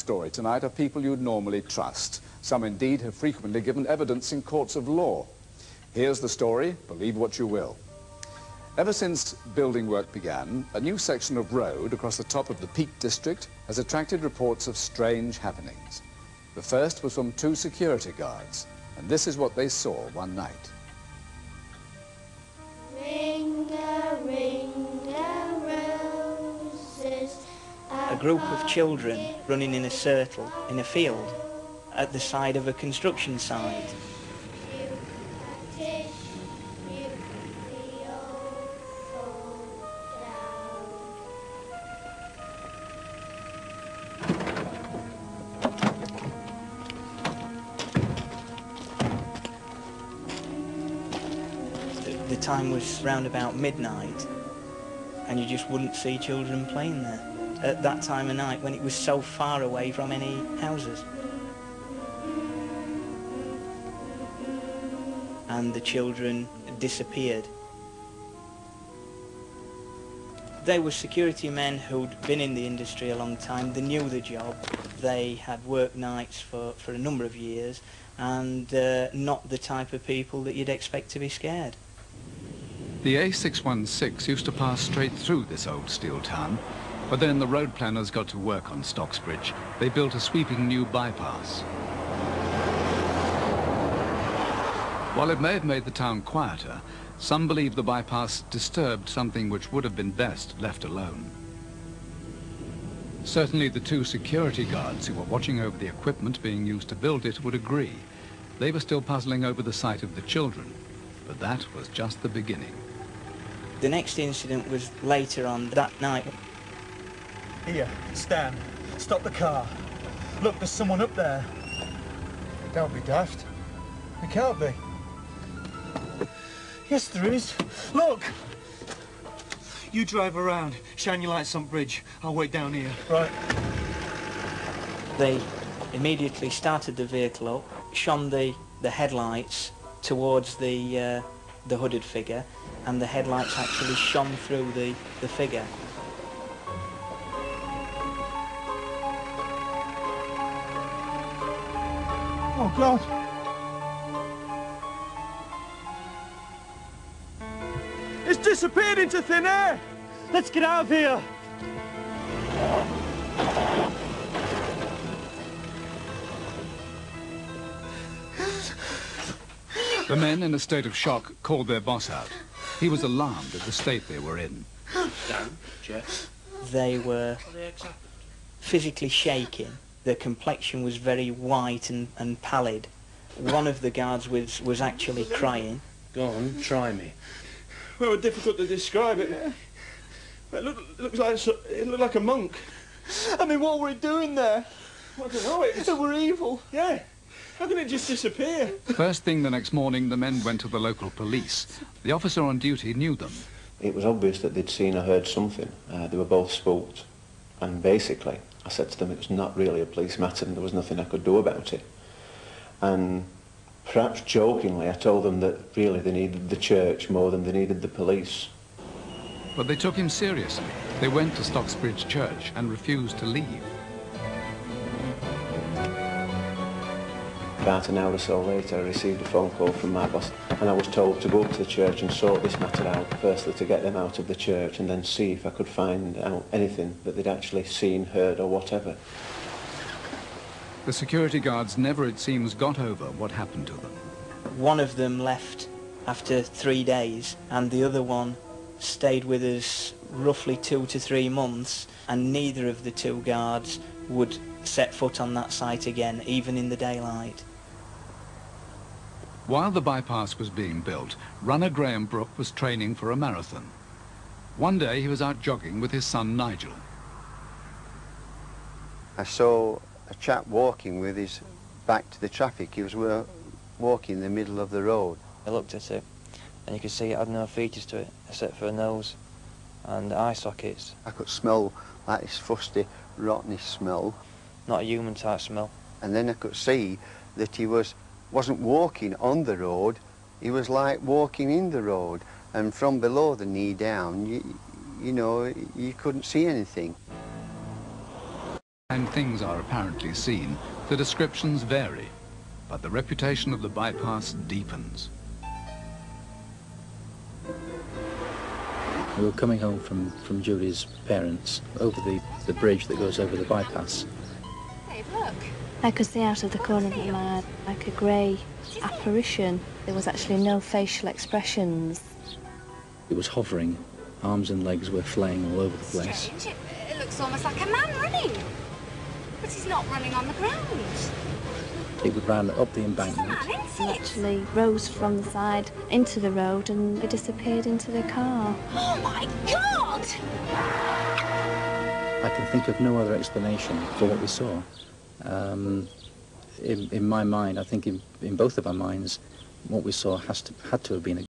story tonight are people you'd normally trust. Some indeed have frequently given evidence in courts of law. Here's the story, believe what you will. Ever since building work began, a new section of road across the top of the Peak District has attracted reports of strange happenings. The first was from two security guards, and this is what they saw one night. A group of children running in a circle in a field at the side of a construction site. The time was round about midnight, and you just wouldn't see children playing there at that time of night when it was so far away from any houses. And the children disappeared. They were security men who'd been in the industry a long time. They knew the job. They had worked nights for a number of years, and not the type of people that you'd expect to be scared. The A616 used to pass straight through this old steel town, but then the road planners got to work on Stocksbridge. They built a sweeping new bypass. While it may have made the town quieter, some believe the bypass disturbed something which would have been best left alone. Certainly the two security guards who were watching over the equipment being used to build it would agree. They were still puzzling over the sight of the children, but that was just the beginning. The next incident was later on that night. Here, Stan, stop the car. Look, there's someone up there. Don't be daft. It can't be. Yes, there is. Look! You drive around, shine your lights on bridge. I'll wait down here. Right. They immediately started the vehicle up, shone the headlights towards the hooded figure, and the headlights actually shone through the figure. Oh, God. It's disappeared into thin air. Let's get out of here. The men, in a state of shock, called their boss out. He was alarmed at the state they were in. Dan, Jeff. They were physically shaking. Their complexion was very white and pallid. One of the guards was actually crying. Go on, try me. Well, it's difficult to describe it. It looked like a monk. I mean, what were he doing there? I don't know, it were evil. Yeah. How can it just disappear? First thing the next morning, the men went to the local police. The officer on duty knew them. It was obvious that they'd seen or heard something. They were both spooked. And basically, I said to them it was not really a police matter and there was nothing I could do about it. And perhaps jokingly, I told them that really they needed the church more than they needed the police. But they took him seriously. They went to Stocksbridge Church and refused to leave. About an hour or so later, I received a phone call from my boss, and I was told to go up to the church and sort this matter out, firstly to get them out of the church and then see if I could find out anything that they'd actually seen, heard or whatever. The security guards never, it seems, got over what happened to them. One of them left after 3 days, and the other one stayed with us roughly 2 to 3 months, and neither of the two guards would set foot on that site again, even in the daylight. While the bypass was being built, runner Graham Brooke was training for a marathon. One day he was out jogging with his son Nigel. I saw a chap walking with his back to the traffic. He was walking in the middle of the road. I looked at it and you could see it had no features to it except for a nose and eye sockets. I could smell like this fusty, rotteny smell. Not a human type smell. And then I could see that he wasn't walking on the road, he was like walking in the road, and from below the knee down, you know, you couldn't see anything. And things are apparently seen, the descriptions vary, but the reputation of the bypass deepens. We were coming home from Julie's parents over the bridge that goes over the bypass. Hey, look. I could see out of the corner of my eye like a grey apparition. There was actually no facial expressions. It was hovering. Arms and legs were flaying all over the place. Strange. It looks almost like a man running. But he's not running on the ground. It would run up the embankment. It actually rose from the side into the road and it disappeared into the car. Oh my God! I can think of no other explanation for what we saw. In my mind, I think in both of our minds, what we saw had to have been a